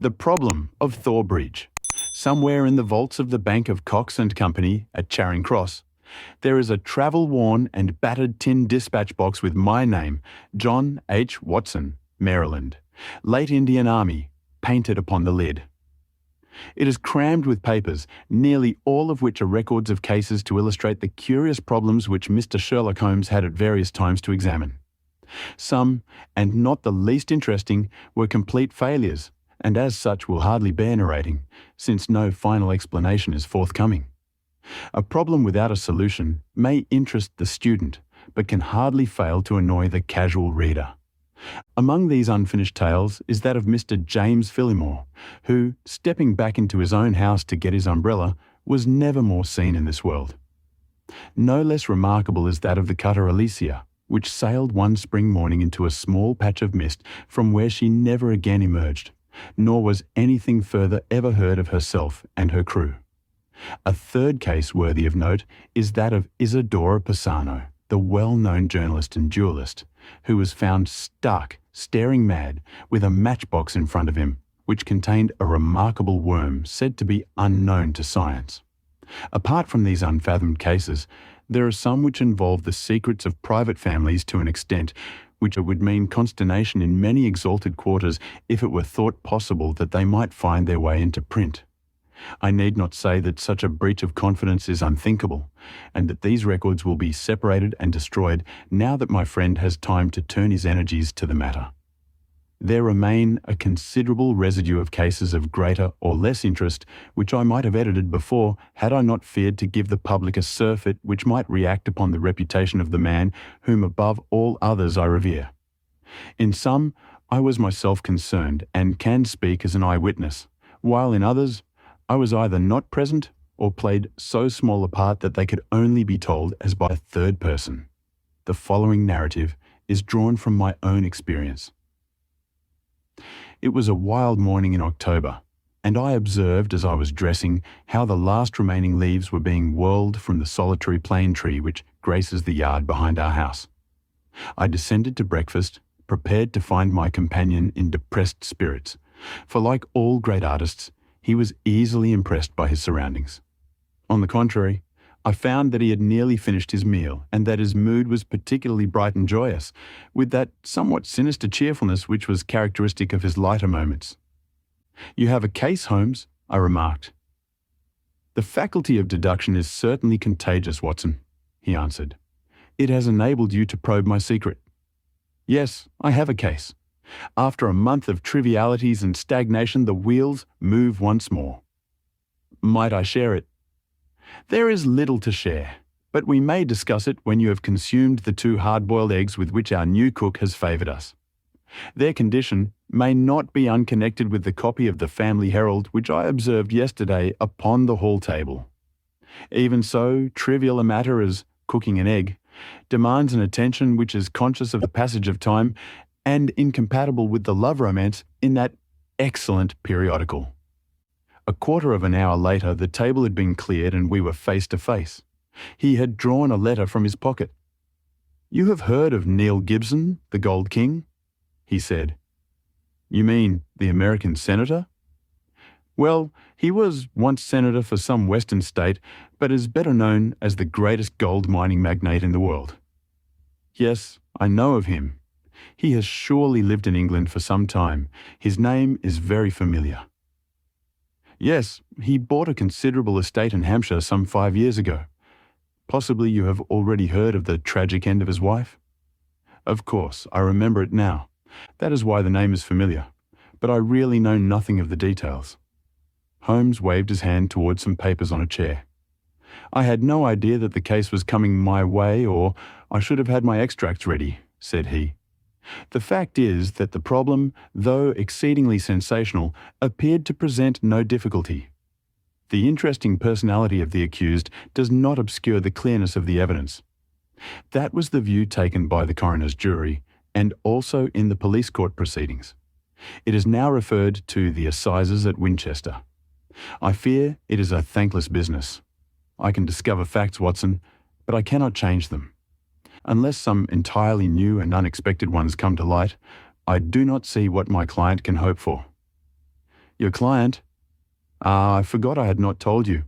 The problem of Thor Bridge. Somewhere in the vaults of the bank of Cox and Company at Charing Cross, there is a travel-worn and battered tin dispatch box with my name, John H. Watson, Maryland, late Indian Army, painted upon the lid. It is crammed with papers, nearly all of which are records of cases to illustrate the curious problems which Mr. Sherlock Holmes had at various times to examine. Some, and not the least interesting, were complete failures, and as such will hardly bear narrating, since no final explanation is forthcoming. A problem without a solution may interest the student, but can hardly fail to annoy the casual reader. Among these unfinished tales is that of Mr. James Phillimore, who, stepping back into his own house to get his umbrella, was never more seen in this world. No less remarkable is that of the cutter Alicia, which sailed one spring morning into a small patch of mist from where she never again emerged, nor was anything further ever heard of herself and her crew. A third case worthy of note is that of Isadora Persano, the well-known journalist and duellist, who was found stuck, staring mad, with a matchbox in front of him, which contained a remarkable worm said to be unknown to science. Apart from these unfathomed cases, there are some which involve the secrets of private families to an extent which would mean consternation in many exalted quarters if it were thought possible that they might find their way into print. I need not say that such a breach of confidence is unthinkable, and that these records will be separated and destroyed now that my friend has time to turn his energies to the matter. There remain a considerable residue of cases of greater or less interest which I might have edited before had I not feared to give the public a surfeit which might react upon the reputation of the man whom above all others I revere. In some, I was myself concerned and can speak as an eyewitness, while in others, I was either not present or played so small a part that they could only be told as by a third person. The following narrative is drawn from my own experience. It was a wild morning in October, and I observed as I was dressing how the last remaining leaves were being whirled from the solitary plane tree which graces the yard behind our house. I descended to breakfast, prepared to find my companion in depressed spirits, for like all great artists, he was easily impressed by his surroundings. On the contrary, I found that he had nearly finished his meal and that his mood was particularly bright and joyous, with that somewhat sinister cheerfulness which was characteristic of his lighter moments. "You have a case, Holmes," I remarked. "The faculty of deduction is certainly contagious, Watson," he answered. "It has enabled you to probe my secret." "Yes, I have a case. After a month of trivialities and stagnation, the wheels move once more." "Might I share it?" "There is little to share, but we may discuss it when you have consumed the 2 hard-boiled eggs with which our new cook has favoured us. Their condition may not be unconnected with the copy of the Family Herald which I observed yesterday upon the hall table. Even so trivial a matter as cooking an egg demands an attention which is conscious of the passage of time and incompatible with the love romance in that excellent periodical." A quarter of an hour later, the table had been cleared and we were face to face. He had drawn a letter from his pocket. "You have heard of Neil Gibson, the Gold King?" he said. "You mean the American senator?" "Well, he was once senator for some western state, but is better known as the greatest gold mining magnate in the world." "Yes, I know of him. He has surely lived in England for some time. His name is very familiar." "Yes, he bought a considerable estate in Hampshire some 5 years ago. Possibly you have already heard of the tragic end of his wife?" "Of course, I remember it now. That is why the name is familiar, but I really know nothing of the details." Holmes waved his hand towards some papers on a chair. "I had no idea that the case was coming my way, or I should have had my extracts ready," said he. "The fact is that the problem, though exceedingly sensational, appeared to present no difficulty. The interesting personality of the accused does not obscure the clearness of the evidence. That was the view taken by the coroner's jury, and also in the police court proceedings. It is now referred to the assizes at Winchester. I fear it is a thankless business. I can discover facts, Watson, but I cannot change them. Unless some entirely new and unexpected ones come to light, I do not see what my client can hope for." Your client? Ah, I forgot I had not told you.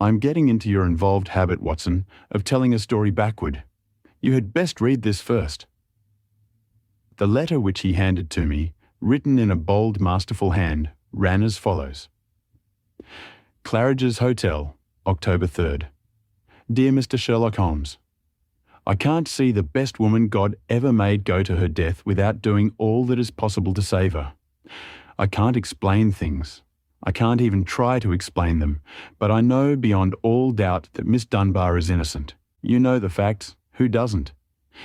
I'm getting into your involved habit, Watson, of telling a story backward. You had best read this first. The letter which he handed to me, written in a bold, masterful hand, ran as follows. Claridge's Hotel, October 3rd. Dear Mr. Sherlock Holmes, I can't see the best woman God ever made go to her death without doing all that is possible to save her. I can't explain things. I can't even try to explain them, but I know beyond all doubt that Miss Dunbar is innocent. You know the facts. Who doesn't?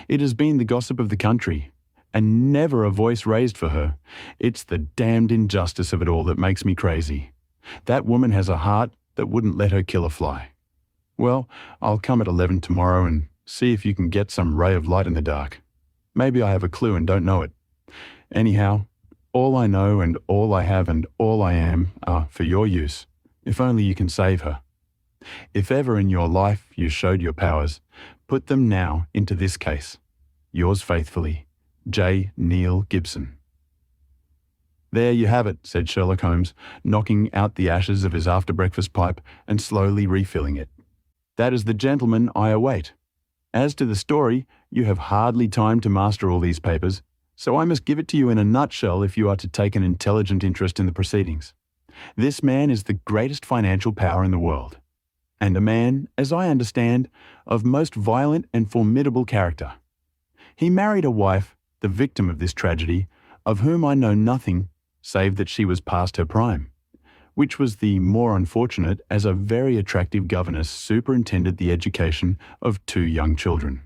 It has been the gossip of the country, and never a voice raised for her. It's the damned injustice of it all that makes me crazy. That woman has a heart that wouldn't let her kill a fly. Well, I'll come at 11 tomorrow and see if you can get some ray of light in the dark. Maybe I have a clue and don't know it. Anyhow, all I know and all I have and all I am are for your use, if only you can save her. If ever in your life you showed your powers, put them now into this case. Yours faithfully, J. Neil Gibson. There you have it, said Sherlock Holmes, knocking out the ashes of his after-breakfast pipe and slowly refilling it. That is the gentleman I await. As to the story, you have hardly time to master all these papers, so I must give it to you in a nutshell if you are to take an intelligent interest in the proceedings. This man is the greatest financial power in the world, and a man, as I understand, of most violent and formidable character. He married a wife, the victim of this tragedy, of whom I know nothing save that she was past her prime, which was the more unfortunate as a very attractive governess superintended the education of 2 young children.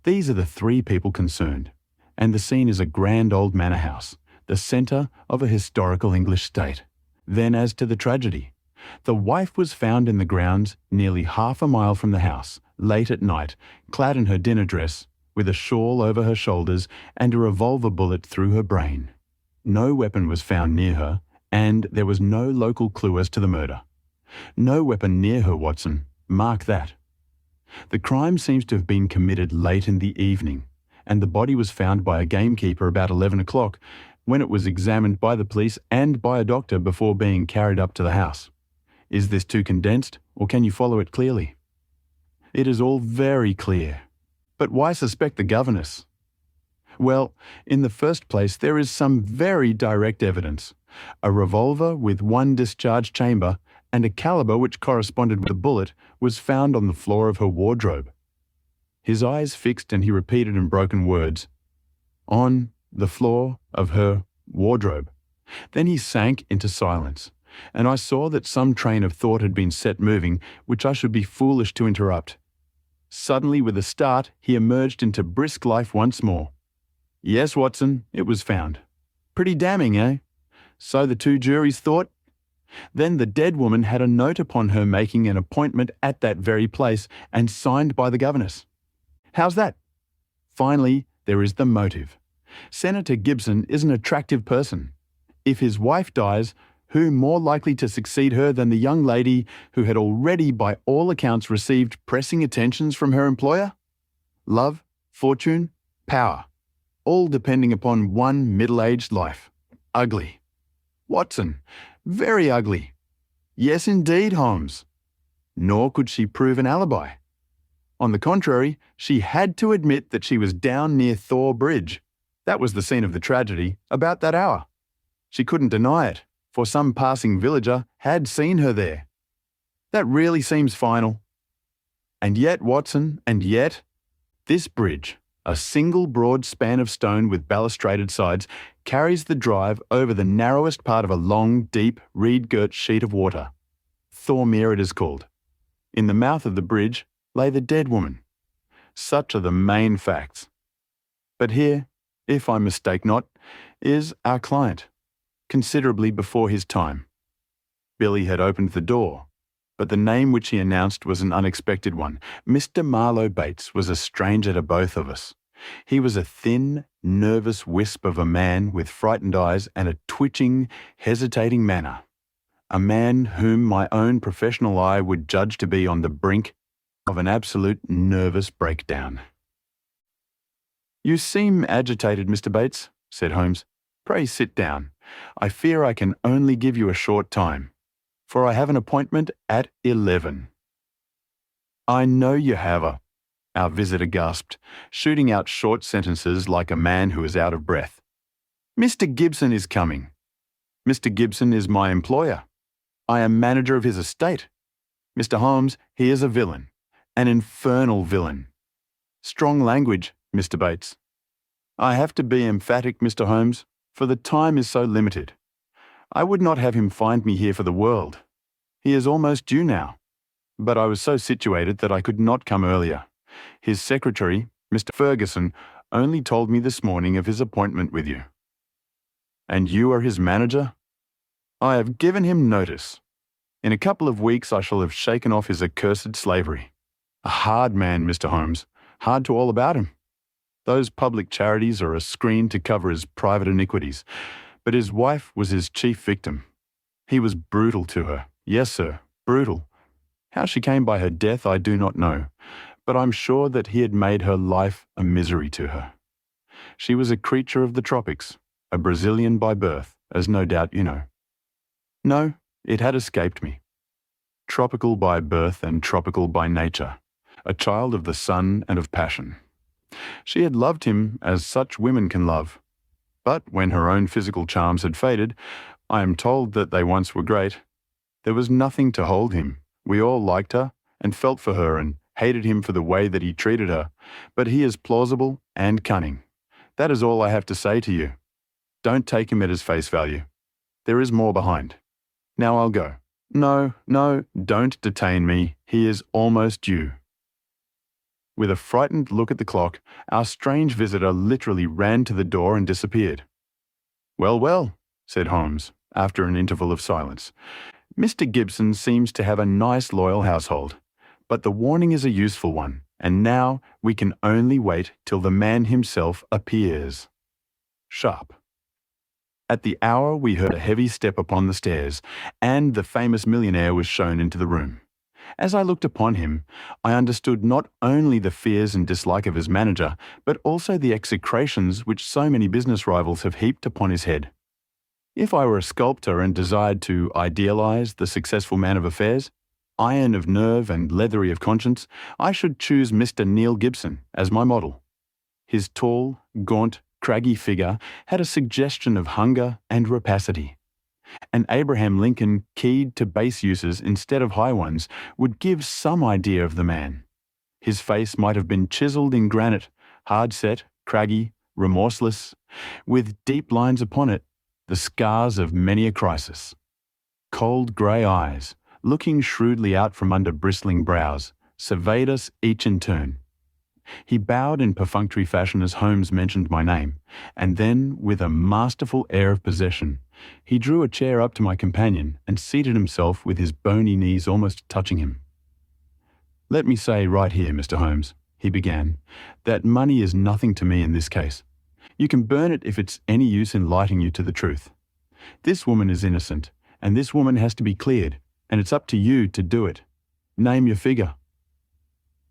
These are the 3 people concerned, and the scene is a grand old manor house, the centre of a historical English state. Then as to the tragedy. The wife was found in the grounds nearly half a mile from the house, late at night, clad in her dinner dress, with a shawl over her shoulders and a revolver bullet through her brain. No weapon was found near her, and there was no local clue as to the murder. No weapon near her, Watson. Mark that. The crime seems to have been committed late in the evening, and the body was found by a gamekeeper about 11 o'clock, when it was examined by the police and by a doctor before being carried up to the house. Is this too condensed, or can you follow it clearly? It is all very clear. But why suspect the governess? Well, in the first place, there is some very direct evidence. A revolver with 1 discharged chamber and a caliber which corresponded with the bullet was found on the floor of her wardrobe. His eyes fixed and he repeated in broken words, on the floor of her wardrobe. Then he sank into silence, and I saw that some train of thought had been set moving, which I should be foolish to interrupt. Suddenly, with a start, he emerged into brisk life once more. Yes, Watson, it was found. Pretty damning, eh? So the 2 juries thought. Then the dead woman had a note upon her making an appointment at that very place and signed by the governess. How's that? Finally, there is the motive. Senator Gibson is an attractive person. If his wife dies, who more likely to succeed her than the young lady who had already by all accounts received pressing attentions from her employer? Love, fortune, power, all depending upon one middle-aged life. Ugly. Watson, very ugly. Yes, indeed, Holmes. Nor could she prove an alibi. On the contrary, she had to admit that she was down near Thor Bridge. That was the scene of the tragedy, about that hour. She couldn't deny it, for some passing villager had seen her there. That really seems final. And yet, Watson, and yet, this bridge, a single broad span of stone with balustraded sides, carries the drive over the narrowest part of a long, deep, reed-girt sheet of water. Thormere it is called. In the mouth of the bridge lay the dead woman. Such are the main facts. But here, if I mistake not, is our client, considerably before his time. Billy had opened the door, but the name which he announced was an unexpected one. Mr. Marlowe Bates was a stranger to both of us. He was a thin, nervous wisp of a man with frightened eyes and a twitching, hesitating manner. A man whom my own professional eye would judge to be on the brink of an absolute nervous breakdown. "You seem agitated, Mr. Bates," said Holmes. "Pray sit down. I fear I can only give you a short time, for I have an appointment at 11. I know you have our visitor gasped, shooting out short sentences like a man who is out of breath. Mr. Gibson is coming. Mr. Gibson is my employer. I am manager of his estate. Mr. Holmes, he is a villain, an infernal villain. Strong language, Mr. Bates. I have to be emphatic, Mr. Holmes, for the time is so limited. I would not have him find me here for the world. He is almost due now, but I was so situated that I could not come earlier. His secretary, Mr. Ferguson, only told me this morning of his appointment with you. And you are his manager? I have given him notice. In a couple of weeks I shall have shaken off his accursed slavery. A hard man, Mr. Holmes, hard to all about him. Those public charities are a screen to cover his private iniquities, but his wife was his chief victim. He was brutal to her. Yes, sir, brutal. How she came by her death I do not know, but I'm sure that he had made her life a misery to her. She was a creature of the tropics, a Brazilian by birth, as no doubt you know. No, it had escaped me. Tropical by birth and tropical by nature, a child of the sun and of passion. She had loved him as such women can love, but when her own physical charms had faded, I am told that they once were great, there was nothing to hold him. We all liked her and felt for her and hated him for the way that he treated her, but he is plausible and cunning. That is all I have to say to you. Don't take him at his face value. There is more behind. Now I'll go. No, don't detain me. He is almost due. With a frightened look at the clock, our strange visitor literally ran to the door and disappeared. Well, said Holmes, after an interval of silence. Mr. Gibson seems to have a nice loyal household, but the warning is a useful one, and now we can only wait till the man himself appears. Sharp. At the hour we heard a heavy step upon the stairs, and the famous millionaire was shown into the room. As I looked upon him, I understood not only the fears and dislike of his manager, but also the execrations which so many business rivals have heaped upon his head. If I were a sculptor and desired to idealize the successful man of affairs, iron of nerve and leathery of conscience, I should choose Mr. Neil Gibson as my model. His tall, gaunt, craggy figure had a suggestion of hunger and rapacity. An Abraham Lincoln keyed to base uses instead of high ones would give some idea of the man. His face might have been chiseled in granite, hard-set, craggy, remorseless, with deep lines upon it, the scars of many a crisis. Cold grey eyes, looking shrewdly out from under bristling brows, surveyed us each in turn. He bowed in perfunctory fashion as Holmes mentioned my name, and then, with a masterful air of possession, he drew a chair up to my companion and seated himself with his bony knees almost touching him. Let me say right here, Mr. Holmes, he began, that money is nothing to me in this case. You can burn it if it's any use in lighting you to the truth. This woman is innocent, and this woman has to be cleared, and it's up to you to do it. Name your figure.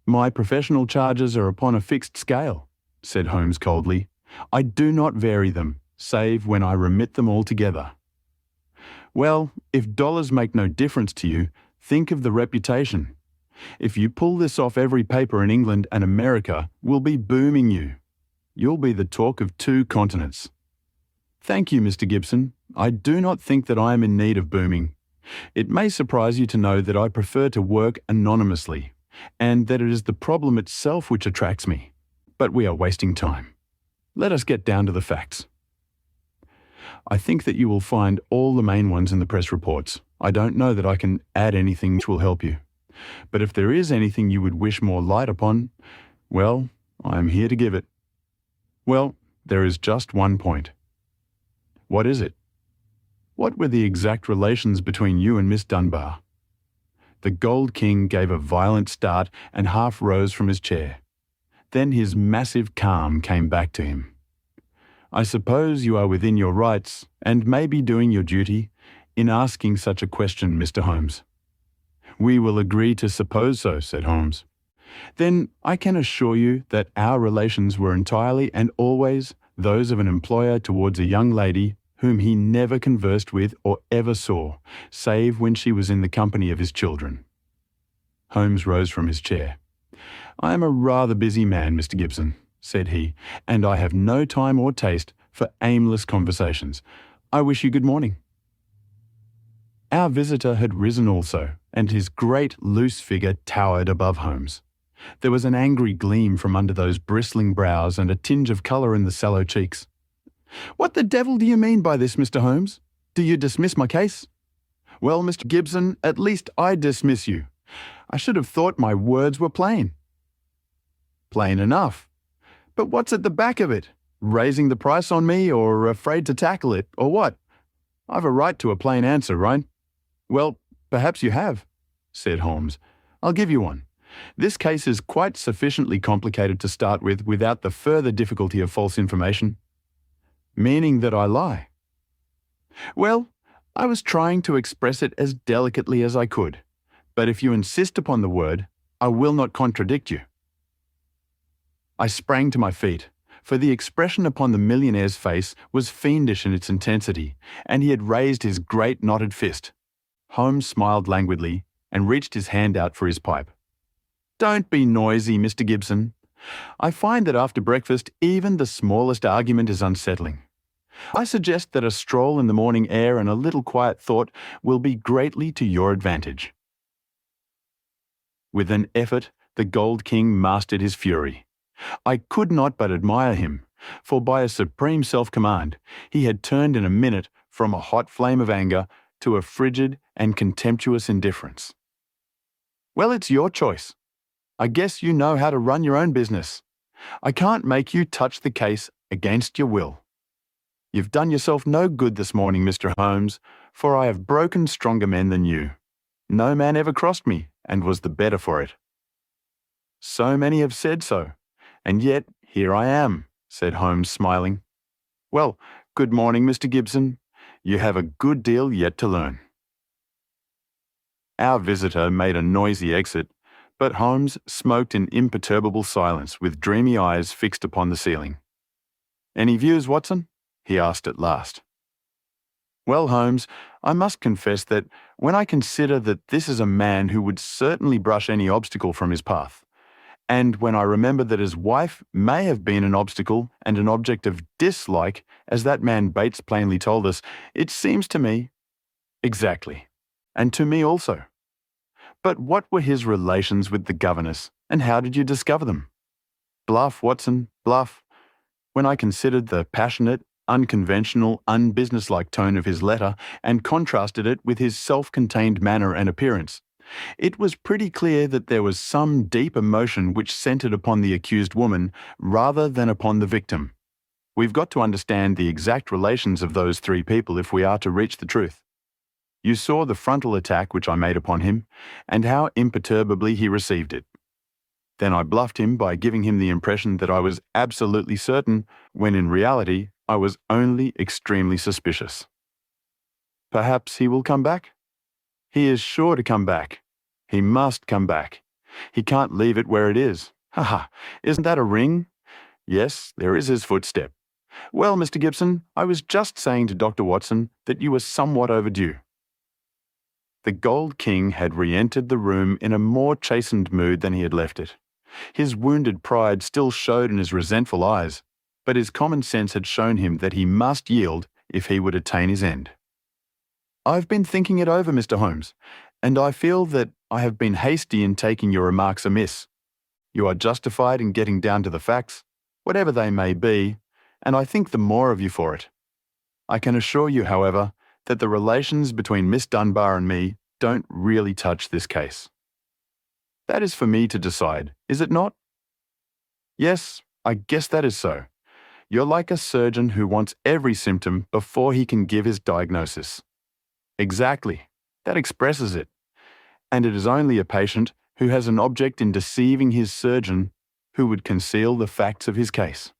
My professional charges are upon a fixed scale, said Holmes coldly. I do not vary them, save when I remit them altogether. Well, if dollars make no difference to you, think of the reputation. If you pull this off, every paper in England and America will be booming you. You'll be the talk of 2 continents. Thank you, Mr. Gibson. I do not think that I am in need of booming. It may surprise you to know that I prefer to work anonymously, and that it is the problem itself which attracts me. But we are wasting time. Let us get down to the facts. I think that you will find all the main ones in the press reports. I don't know that I can add anything which will help you. But if there is anything you would wish more light upon, well, I am here to give it. Well, there is just one point. What is it? What were the exact relations between you and Miss Dunbar? The Gold King gave a violent start and half rose from his chair. Then his massive calm came back to him. I suppose you are within your rights, and may be doing your duty, in asking such a question, Mr. Holmes. We will agree to suppose so, said Holmes. Then I can assure you that our relations were entirely and always those of an employer towards a young lady whom he never conversed with or ever saw, save when she was in the company of his children. Holmes rose from his chair. "I am a rather busy man, Mr. Gibson," said he, "and I have no time or taste for aimless conversations. I wish you good morning." Our visitor had risen also, and his great, loose figure towered above Holmes. There was an angry gleam from under those bristling brows and a tinge of colour in the sallow cheeks. "What the devil do you mean by this, Mr. Holmes? Do you dismiss my case?" "Well, Mr. Gibson, at least I dismiss you. I should have thought my words were plain." "Plain enough. But what's at the back of it? Raising the price on me, or afraid to tackle it, or what? I've a right to a plain answer, right?" "Well, perhaps you have," said Holmes. "I'll give you one. This case is quite sufficiently complicated to start with without the further difficulty of false information." "Meaning that I lie?" "Well, I was trying to express it as delicately as I could, but if you insist upon the word, I will not contradict you." I sprang to my feet, for the expression upon the millionaire's face was fiendish in its intensity, and he had raised his great knotted fist. Holmes smiled languidly and reached his hand out for his pipe. "Don't be noisy, Mr. Gibson. I find that after breakfast even the smallest argument is unsettling. I suggest that a stroll in the morning air and a little quiet thought will be greatly to your advantage." With an effort, the Gold King mastered his fury. I could not but admire him, for by a supreme self-command, he had turned in a minute from a hot flame of anger to a frigid and contemptuous indifference. "Well, it's your choice. I guess you know how to run your own business. I can't make you touch the case against your will. You've done yourself no good this morning, Mr. Holmes, for I have broken stronger men than you. No man ever crossed me, and was the better for it." "So many have said so, and yet here I am," said Holmes, smiling. "Well, good morning, Mr. Gibson. You have a good deal yet to learn." Our visitor made a noisy exit, but Holmes smoked in imperturbable silence with dreamy eyes fixed upon the ceiling. "Any views, Watson?" he asked at last. "Well, Holmes, I must confess that when I consider that this is a man who would certainly brush any obstacle from his path, and when I remember that his wife may have been an obstacle and an object of dislike, as that man Bates plainly told us, it seems to me—" "Exactly. And to me also. But what were his relations with the governess, and how did you discover them? Bluff, Watson, bluff. When I considered the passionate, unconventional, unbusinesslike tone of his letter and contrasted it with his self-contained manner and appearance, it was pretty clear that there was some deep emotion which centered upon the accused woman rather than upon the victim. We've got to understand the exact relations of those three people if we are to reach the truth. You saw the frontal attack which I made upon him, and how imperturbably he received it. Then I bluffed him by giving him the impression that I was absolutely certain, when in reality I was only extremely suspicious. Perhaps he will come back? He is sure to come back. He must come back. He can't leave it where it is. Ha ha! Isn't that a ring? Yes, there is his footstep. Well, Mr. Gibson, I was just saying to Dr. Watson that you were somewhat overdue." The Gold King had re-entered the room in a more chastened mood than he had left it. His wounded pride still showed in his resentful eyes, but his common sense had shown him that he must yield if he would attain his end. "I've been thinking it over, Mr. Holmes, and I feel that I have been hasty in taking your remarks amiss. You are justified in getting down to the facts, whatever they may be, and I think the more of you for it. I can assure you, however, that the relations between Miss Dunbar and me don't really touch this case. That is for me to decide, is it not?" "Yes, I guess that is so. You're like a surgeon who wants every symptom before he can give his diagnosis." "Exactly. That expresses it. And it is only a patient who has an object in deceiving his surgeon who would conceal the facts of his case."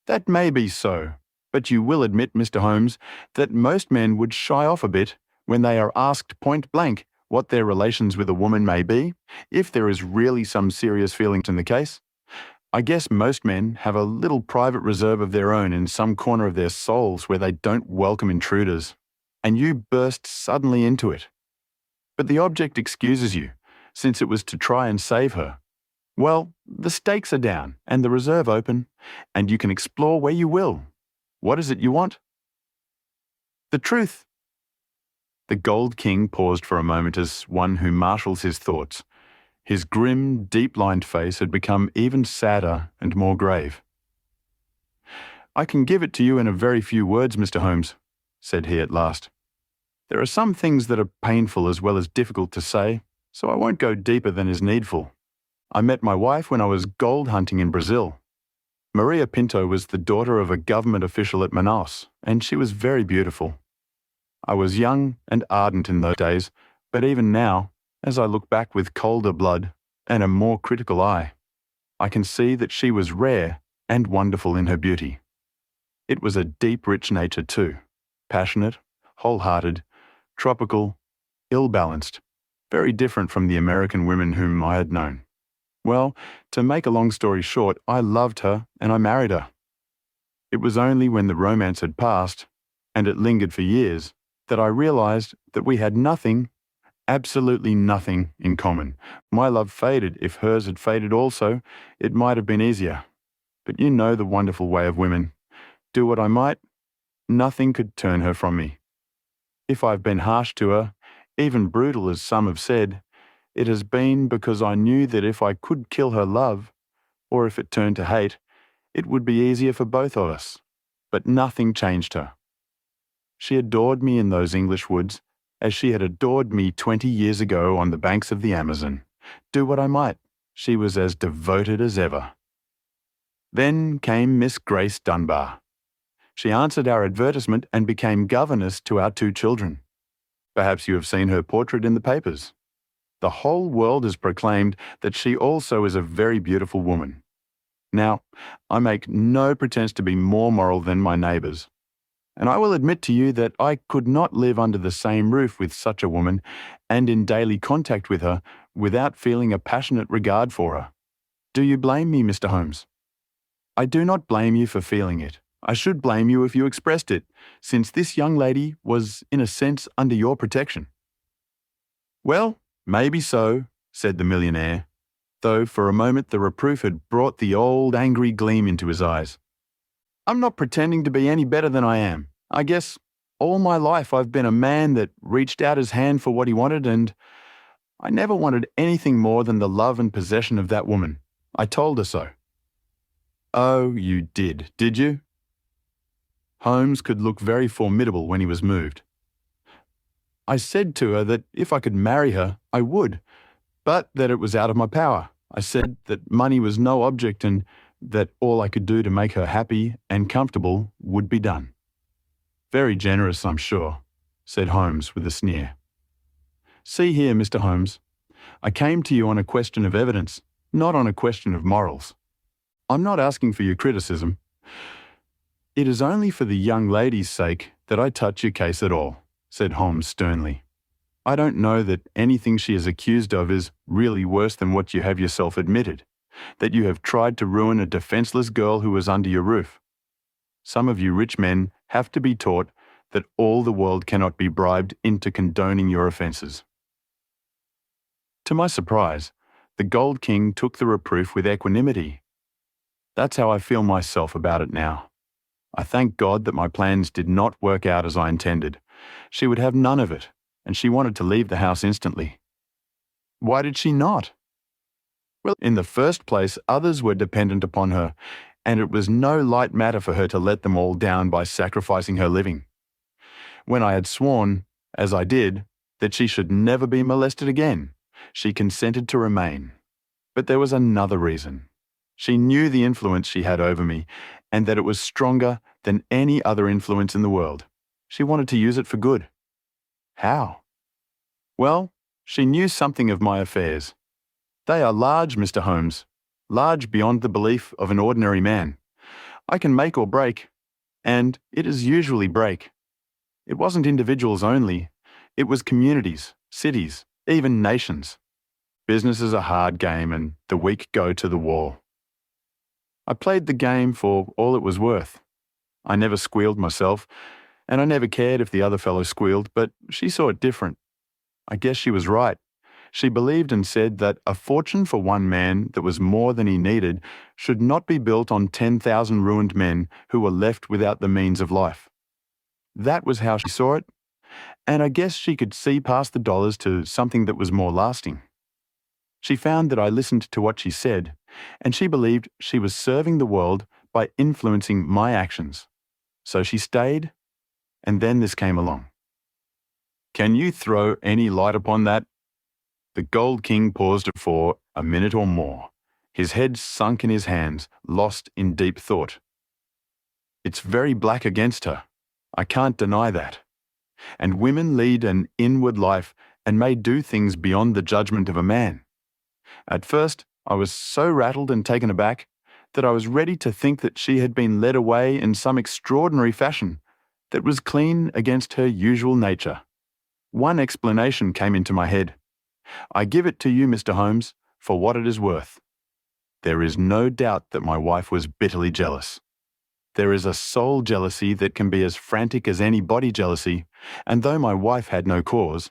"That may be so, but you will admit, Mr. Holmes, that most men would shy off a bit when they are asked point blank what their relations with a woman may be, if there is really some serious feeling in the case. I guess most men have a little private reserve of their own in some corner of their souls where they don't welcome intruders, and you burst suddenly into it. But the object excuses you, since it was to try and save her. Well, the stakes are down and the reserve open, and you can explore where you will. What is it you want? The truth. The Gold King paused for a moment as one who marshals his thoughts. His grim, deep-lined face had become even sadder and more grave. I can give it to you in a very few words, Mr. Holmes, said he at last. There are some things that are painful as well as difficult to say, so I won't go deeper than is needful. I met my wife when I was gold hunting in Brazil. Maria Pinto was the daughter of a government official at Manaus, and she was very beautiful. I was young and ardent in those days, but even now, as I look back with colder blood and a more critical eye, I can see that she was rare and wonderful in her beauty. It was a deep, rich nature too, passionate, wholehearted, tropical, ill-balanced, very different from the American women whom I had known. Well, to make a long story short, I loved her and I married her. It was only when the romance had passed, and it lingered for years, that I realized that we had nothing, absolutely nothing in common. My love faded. If hers had faded also, it might have been easier. But you know the wonderful way of women. Do what I might, nothing could turn her from me. If I've been harsh to her, even brutal as some have said, it has been because I knew that if I could kill her love, or if it turned to hate, it would be easier for both of us. But nothing changed her. She adored me in those English woods, as she had adored me 20 years ago on the banks of the Amazon. Do what I might, she was as devoted as ever. Then came Miss Grace Dunbar. She answered our advertisement and became governess to our 2 children. Perhaps you have seen her portrait in the papers. The whole world has proclaimed that she also is a very beautiful woman. Now, I make no pretense to be more moral than my neighbours, and I will admit to you that I could not live under the same roof with such a woman and in daily contact with her without feeling a passionate regard for her. Do you blame me, Mr. Holmes? I do not blame you for feeling it. I should blame you if you expressed it, since this young lady was, in a sense, under your protection. Well, maybe so, said the millionaire, though for a moment the reproof had brought the old angry gleam into his eyes. I'm not pretending to be any better than I am. I guess all my life I've been a man that reached out his hand for what he wanted, and I never wanted anything more than the love and possession of that woman. I told her so. Oh, you did you? Holmes could look very formidable when he was moved. I said to her that if I could marry her, I would, but that it was out of my power. I said that money was no object and that all I could do to make her happy and comfortable would be done. Very generous, I'm sure, said Holmes with a sneer. See here, Mr. Holmes, I came to you on a question of evidence, not on a question of morals. I'm not asking for your criticism. It is only for the young lady's sake that I touch your case at all, said Holmes sternly. I don't know that anything she is accused of is really worse than what you have yourself admitted, that you have tried to ruin a defenseless girl who was under your roof. Some of you rich men have to be taught that all the world cannot be bribed into condoning your offences. To my surprise, the Gold King took the reproof with equanimity. That's how I feel myself about it now. I thank God that my plans did not work out as I intended. She would have none of it, and she wanted to leave the house instantly. Why did she not? Well, in the first place, others were dependent upon her, and it was no light matter for her to let them all down by sacrificing her living. When I had sworn, as I did, that she should never be molested again, she consented to remain. But there was another reason. She knew the influence she had over me, and that it was stronger than any other influence in the world. She wanted to use it for good. How? Well, she knew something of my affairs. They are large, Mr. Holmes, large beyond the belief of an ordinary man. I can make or break, and it is usually break. It wasn't individuals only, it was communities, cities, even nations. Business is a hard game, and the weak go to the wall. I played the game for all it was worth. I never squealed myself, and I never cared if the other fellow squealed, but she saw it different. I guess she was right. She believed and said that a fortune for one man that was more than he needed should not be built on 10,000 ruined men who were left without the means of life. That was how she saw it, and I guess she could see past the dollars to something that was more lasting. She found that I listened to what she said, and she believed she was serving the world by influencing my actions. So she stayed, and then this came along. Can you throw any light upon that? The Gold King paused for a minute or more, his head sunk in his hands, lost in deep thought. It's very black against her. I can't deny that. And women lead an inward life and may do things beyond the judgment of a man. At first, I was so rattled and taken aback that I was ready to think that she had been led away in some extraordinary fashion that was clean against her usual nature. One explanation came into my head. I give it to you, Mr. Holmes, for what it is worth. There is no doubt that my wife was bitterly jealous. There is a soul jealousy that can be as frantic as any body jealousy, and though my wife had no cause,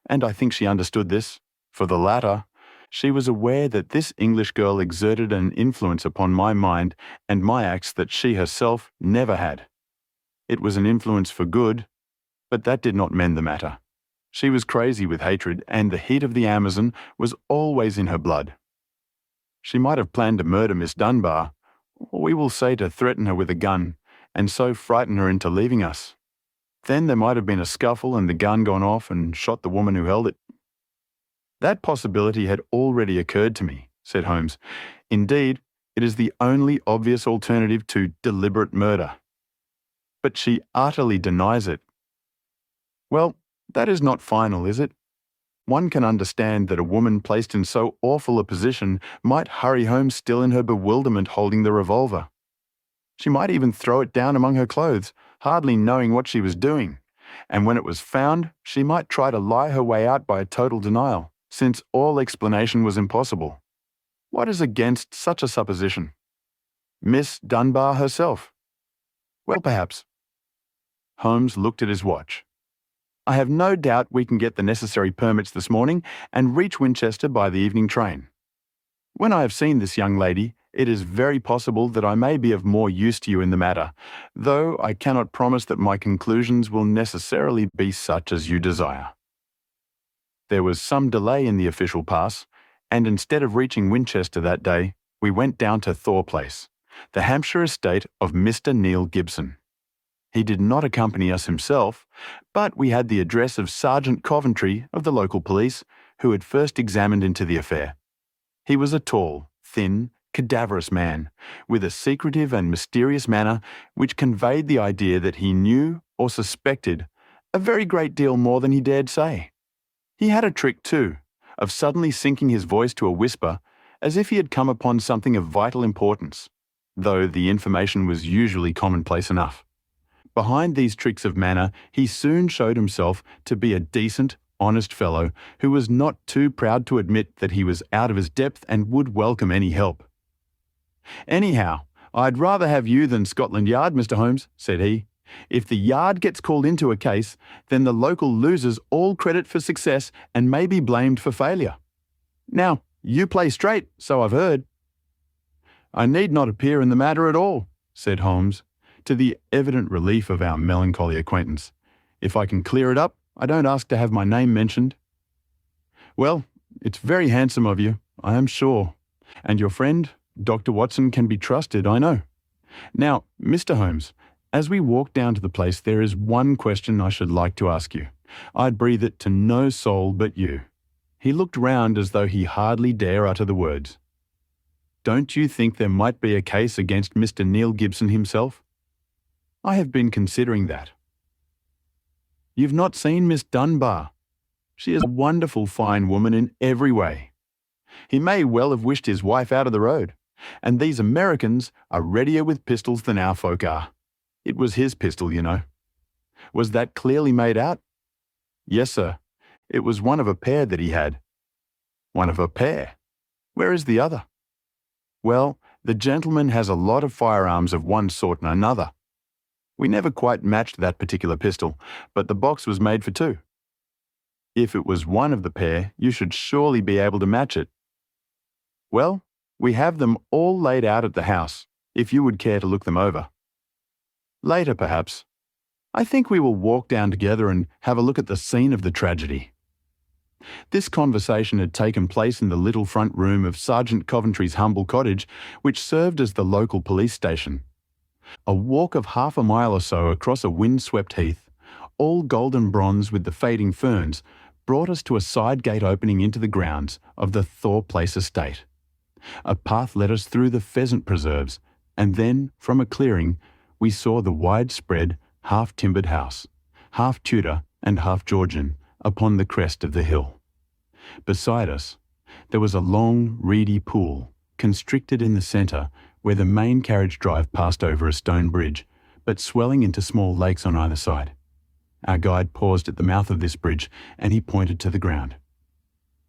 and I think she understood this, for the latter, she was aware that this English girl exerted an influence upon my mind and my acts that she herself never had. It was an influence for good, but that did not mend the matter. She was crazy with hatred, and the heat of the Amazon was always in her blood. She might have planned to murder Miss Dunbar, or we will say to threaten her with a gun, and so frighten her into leaving us. Then there might have been a scuffle and the gun gone off and shot the woman who held it. That possibility had already occurred to me, said Holmes. Indeed, it is the only obvious alternative to deliberate murder. But she utterly denies it. Well, that is not final, is it? One can understand that a woman placed in so awful a position might hurry home still in her bewilderment holding the revolver. She might even throw it down among her clothes, hardly knowing what she was doing, and when it was found, she might try to lie her way out by a total denial, since all explanation was impossible. What is against such a supposition? Miss Dunbar herself? Well, perhaps. Holmes looked at his watch. I have no doubt we can get the necessary permits this morning and reach Winchester by the evening train. When I have seen this young lady, it is very possible that I may be of more use to you in the matter, though I cannot promise that my conclusions will necessarily be such as you desire. There was some delay in the official pass, and instead of reaching Winchester that day, we went down to Thor Place, the Hampshire estate of Mr. Neil Gibson. He did not accompany us himself, but we had the address of Sergeant Coventry of the local police, who had first examined into the affair. He was a tall, thin, cadaverous man, with a secretive and mysterious manner which conveyed the idea that he knew or suspected a very great deal more than he dared say. He had a trick, too, of suddenly sinking his voice to a whisper, as if he had come upon something of vital importance, though the information was usually commonplace enough. Behind these tricks of manner, he soon showed himself to be a decent, honest fellow who was not too proud to admit that he was out of his depth and would welcome any help. Anyhow, I'd rather have you than Scotland Yard, Mr. Holmes, said he. If the Yard gets called into a case, then the local loses all credit for success and may be blamed for failure. Now, you play straight, so I've heard. I need not appear in the matter at all, said Holmes, to the evident relief of our melancholy acquaintance. If I can clear it up, I don't ask to have my name mentioned. Well, it's very handsome of you, I am sure. And your friend, Dr. Watson, can be trusted, I know. Now, Mr. Holmes, as we walk down to the place, there is one question I should like to ask you. I'd breathe it to no soul but you. He looked round as though he hardly dare utter the words. Don't you think there might be a case against Mr. Neil Gibson himself? I have been considering that. You've not seen Miss Dunbar. She is a wonderful fine woman in every way. He may well have wished his wife out of the road, and these Americans are readier with pistols than our folk are. It was his pistol, you know. Was that clearly made out? Yes, sir. It was one of a pair that he had. One of a pair? Where is the other? Well, The gentleman has a lot of firearms of one sort and another. We never quite matched that particular pistol, but the box was made for two. If it was one of the pair, you should surely be able to match it. Well, we have them all laid out at the house, if you would care to look them over. Later, perhaps. I think we will walk down together and have a look at the scene of the tragedy. This conversation had taken place in the little front room of Sergeant Coventry's humble cottage, which served as the local police station. A walk of half a mile or so across a wind-swept heath, all golden bronze with the fading ferns, brought us to a side gate opening into the grounds of the Thor Place estate. A path led us through the pheasant preserves, and then, from a clearing, we saw the widespread, half-timbered house, half Tudor and half Georgian, upon the crest of the hill. Beside us, there was a long, reedy pool, constricted in the centre, where the main carriage drive passed over a stone bridge, but swelling into small lakes on either side. Our guide paused at the mouth of this bridge, and he pointed to the ground.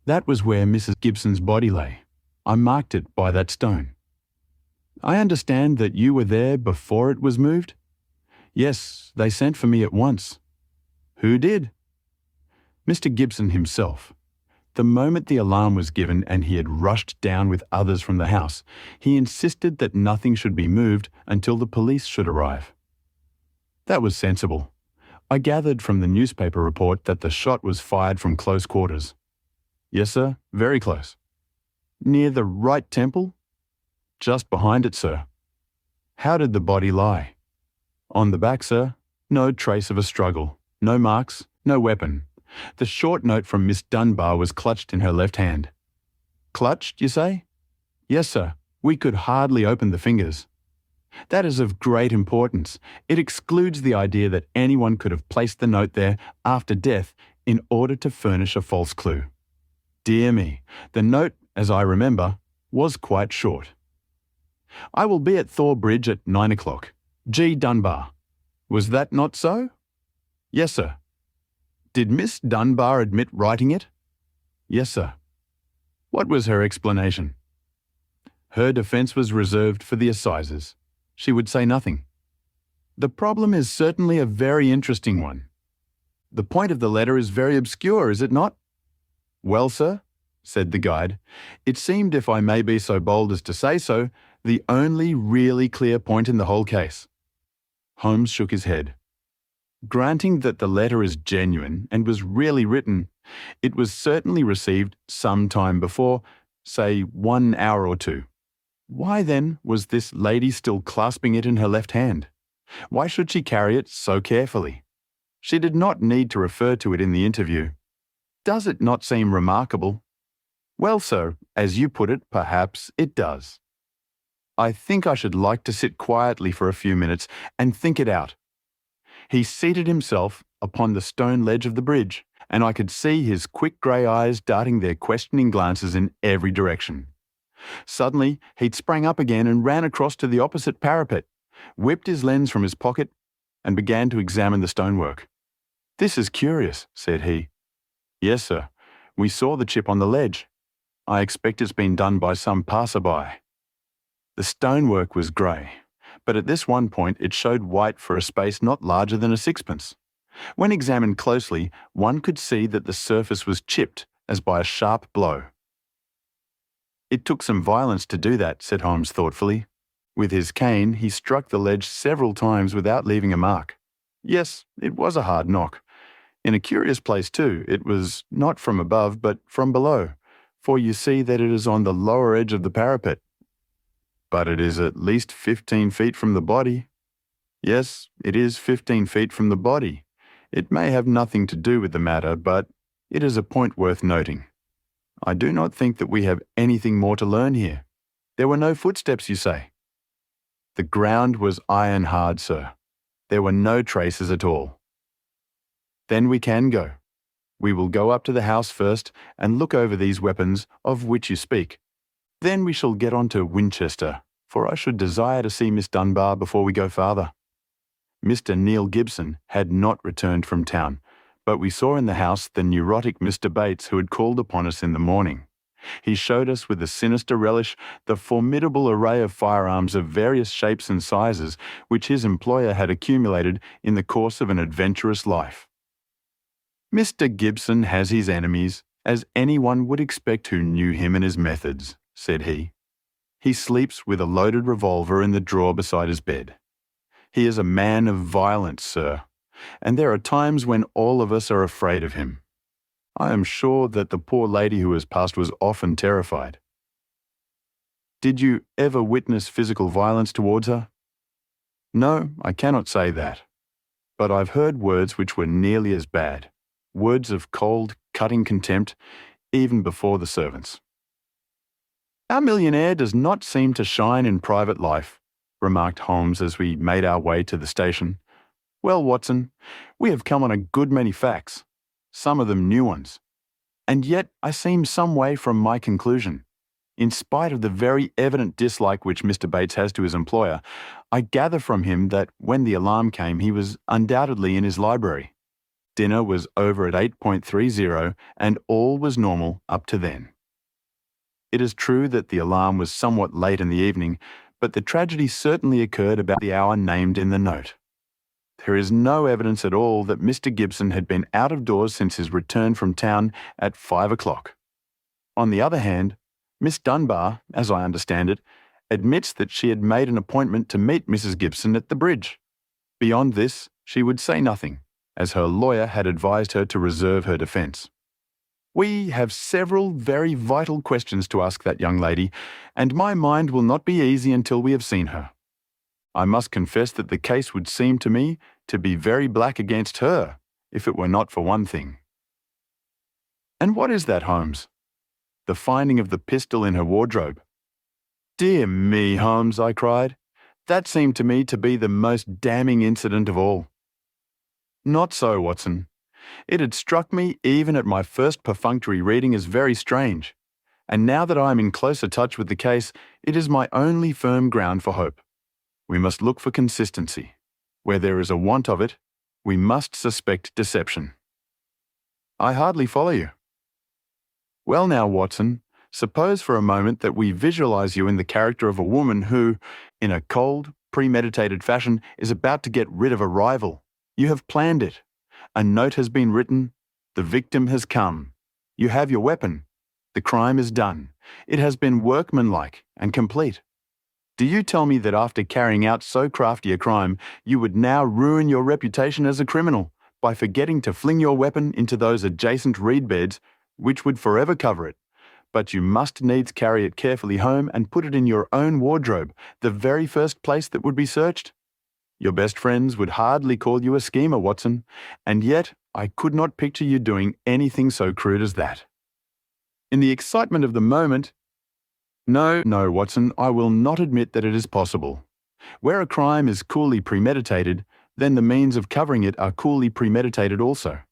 That was where Mrs. Gibson's body lay. I marked it by that stone. I understand that you were there before it was moved? Yes, they sent for me at once. Who did? Mr. Gibson himself. The moment the alarm was given and he had rushed down with others from the house, he insisted that nothing should be moved until the police should arrive. That was sensible. I gathered from the newspaper report that the shot was fired from close quarters. Yes, sir, very close. Near the right temple? Just behind it, sir. How did the body lie? On the back, sir. No trace of a struggle. No marks, no weapon. The short note from Miss Dunbar was clutched in her left hand. Clutched, you say? Yes, sir. We could hardly open the fingers. That is of great importance. It excludes the idea that anyone could have placed the note there after death in order to furnish a false clue. Dear me, the note, as I remember, was quite short. I will be at Thor Bridge at 9 o'clock. G. Dunbar. Was that not so? Yes, sir. Did Miss Dunbar admit writing it? Yes, sir. What was her explanation? Her defence was reserved for the assizes. She would say nothing. The problem is certainly a very interesting one. The point of the letter is very obscure, is it not? Well, sir, said the guide, it seemed, if I may be so bold as to say so, the only really clear point in the whole case. Holmes shook his head. Granting that the letter is genuine and was really written, it was certainly received some time before, say 1 hour or two. Why then was this lady still clasping it in her left hand? Why should she carry it so carefully? She did not need to refer to it in the interview. Does it not seem remarkable? Well, sir, as you put it, perhaps it does. I think I should like to sit quietly for a few minutes and think it out. He seated himself upon the stone ledge of the bridge, and I could see his quick grey eyes darting their questioning glances in every direction. Suddenly, he sprang up again and ran across to the opposite parapet, whipped his lens from his pocket, and began to examine the stonework. This is curious, said he. Yes, sir. We saw the chip on the ledge. I expect it's been done by some passer-by. The stonework was grey, but at this one point it showed white for a space not larger than a sixpence. When examined closely, one could see that the surface was chipped as by a sharp blow. It took some violence to do that, said Holmes thoughtfully. With his cane, he struck the ledge several times without leaving a mark. Yes, it was a hard knock. In a curious place too, it was not from above but from below, for you see that it is on the lower edge of the parapet. But it is at least 15 feet from the body. Yes, it is 15 feet from the body. It may have nothing to do with the matter, but it is a point worth noting. I do not think that we have anything more to learn here. There were no footsteps, you say? The ground was iron hard, sir. There were no traces at all. Then we can go. We will go up to the house first and look over these weapons of which you speak. Then we shall get on to Winchester, for I should desire to see Miss Dunbar before we go farther. Mr. Neil Gibson had not returned from town, but we saw in the house the neurotic Mr. Bates who had called upon us in the morning. He showed us with a sinister relish the formidable array of firearms of various shapes and sizes which his employer had accumulated in the course of an adventurous life. "Mr. Gibson has his enemies, as anyone would expect who knew him and his methods," said he. "He sleeps with a loaded revolver in the drawer beside his bed. He is a man of violence, sir, and there are times when all of us are afraid of him. I am sure that the poor lady who has passed was often terrified." "Did you ever witness physical violence towards her?" "No, I cannot say that. But I've heard words which were nearly as bad, words of cold, cutting contempt, even before the servants." "Our millionaire does not seem to shine in private life," remarked Holmes as we made our way to the station. "Well, Watson, we have come on a good many facts, some of them new ones. And yet I seem some way from my conclusion. In spite of the very evident dislike which Mr. Bates has to his employer, I gather from him that when the alarm came he was undoubtedly in his library. Dinner was over at 8.30 and all was normal up to then. It is true that the alarm was somewhat late in the evening, but the tragedy certainly occurred about the hour named in the note. There is no evidence at all that Mr. Gibson had been out of doors since his return from town at 5 o'clock. On the other hand, Miss Dunbar, as I understand it, admits that she had made an appointment to meet Mrs. Gibson at the bridge. Beyond this, she would say nothing, as her lawyer had advised her to reserve her defence. We have several very vital questions to ask that young lady, and my mind will not be easy until we have seen her. I must confess that the case would seem to me to be very black against her, if it were not for one thing." "And what is that, Holmes?" "The finding of the pistol in her wardrobe." "Dear me, Holmes," I cried. "That seemed to me to be the most damning incident of all." "Not so, Watson. It had struck me even at my first perfunctory reading as very strange, and now that I am in closer touch with the case, it is my only firm ground for hope. We must look for consistency. Where there is a want of it, we must suspect deception." "I hardly follow you." "Well now, Watson, suppose for a moment that we visualize you in the character of a woman who, in a cold, premeditated fashion, is about to get rid of a rival. You have planned it. A note has been written. The victim has come. You have your weapon. The crime is done. It has been workmanlike and complete. Do you tell me that after carrying out so crafty a crime, you would now ruin your reputation as a criminal by forgetting to fling your weapon into those adjacent reed beds, which would forever cover it, but you must needs carry it carefully home and put it in your own wardrobe, the very first place that would be searched? Your best friends would hardly call you a schemer, Watson, and yet I could not picture you doing anything so crude as that. In the excitement of the moment, No, Watson, I will not admit that it is possible. Where a crime is coolly premeditated, then the means of covering it are coolly premeditated also.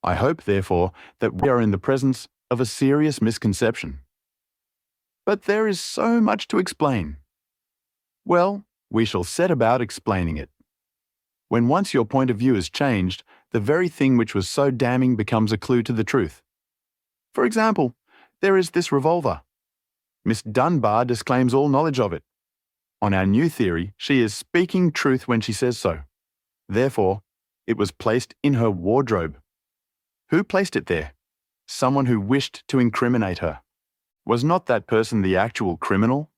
I hope, therefore, that we are in the presence of a serious misconception. But there is so much to explain. Well, we shall set about explaining it. When once your point of view is changed, the very thing which was so damning becomes a clue to the truth. For example, there is this revolver. Miss Dunbar disclaims all knowledge of it. On our new theory, she is speaking truth when she says so. Therefore, it was placed in her wardrobe. Who placed it there? Someone who wished to incriminate her. Was not that person the actual criminal?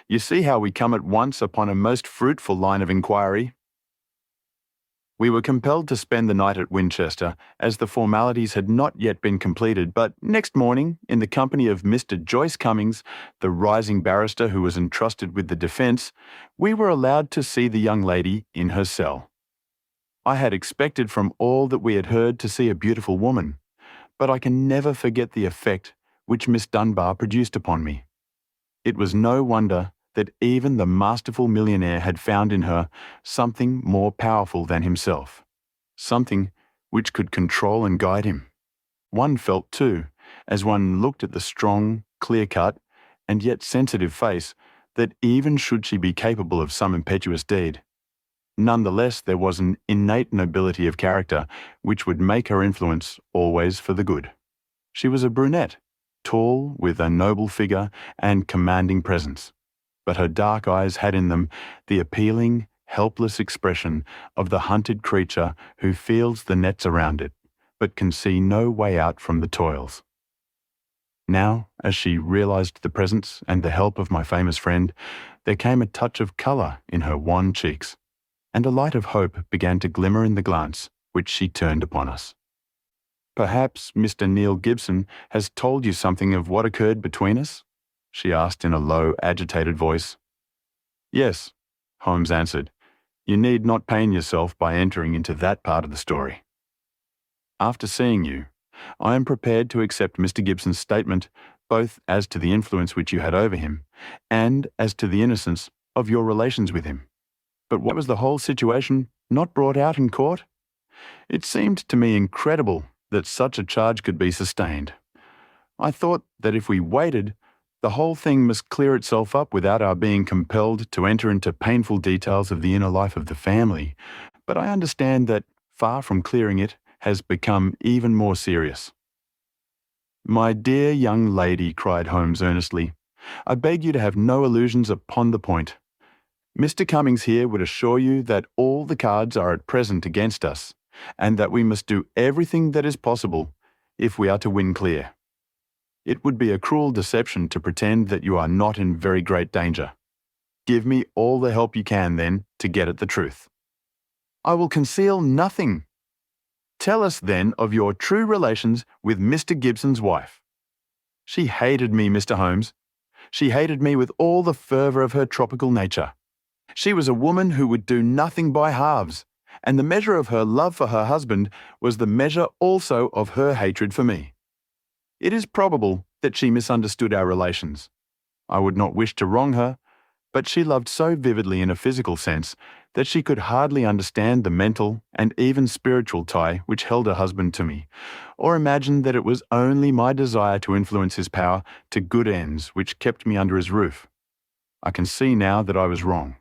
You see how we come at once upon a most fruitful line of inquiry. We were compelled to spend the night at Winchester, as the formalities had not yet been completed, but next morning, in the company of Mr. Joyce Cummings, the rising barrister who was entrusted with the defence, we were allowed to see the young lady in her cell. I had expected from all that we had heard to see a beautiful woman, but I can never forget the effect which Miss Dunbar produced upon me. It was no wonder that even the masterful millionaire had found in her something more powerful than himself, something which could control and guide him. One felt, too, as one looked at the strong, clear-cut, and yet sensitive face, that even should she be capable of some impetuous deed, nonetheless there was an innate nobility of character which would make her influence always for the good. She was a brunette, tall, with a noble figure and commanding presence, but her dark eyes had in them the appealing, helpless expression of the hunted creature who feels the nets around it, but can see no way out from the toils. Now, as she realized the presence and the help of my famous friend, there came a touch of colour in her wan cheeks, and a light of hope began to glimmer in the glance which she turned upon us. "Perhaps Mr. Neil Gibson has told you something of what occurred between us?" she asked in a low, agitated voice. "Yes," Holmes answered. "You need not pain yourself by entering into that part of the story. After seeing you, I am prepared to accept Mr. Gibson's statement both as to the influence which you had over him and as to the innocence of your relations with him. But what was the whole situation not brought out in court? It seemed to me incredible that such a charge could be sustained. I thought that if we waited, the whole thing must clear itself up without our being compelled to enter into painful details of the inner life of the family. But I understand that, far from clearing it, has become even more serious." "My dear young lady," cried Holmes earnestly, "I beg you to have no illusions upon the point. Mr. Cummings here would assure you that all the cards are at present against us, and that we must do everything that is possible if we are to win clear. It would be a cruel deception to pretend that you are not in very great danger. Give me all the help you can, then, to get at the truth." "I will conceal nothing." "Tell us, then, of your true relations with Mr. Gibson's wife." "She hated me, Mr. Holmes. She hated me with all the fervour of her tropical nature. She was a woman who would do nothing by halves, and the measure of her love for her husband was the measure also of her hatred for me. It is probable that she misunderstood our relations. I would not wish to wrong her, but she loved so vividly in a physical sense that she could hardly understand the mental and even spiritual tie which held her husband to me, or imagine that it was only my desire to influence his power to good ends which kept me under his roof. I can see now that I was wrong.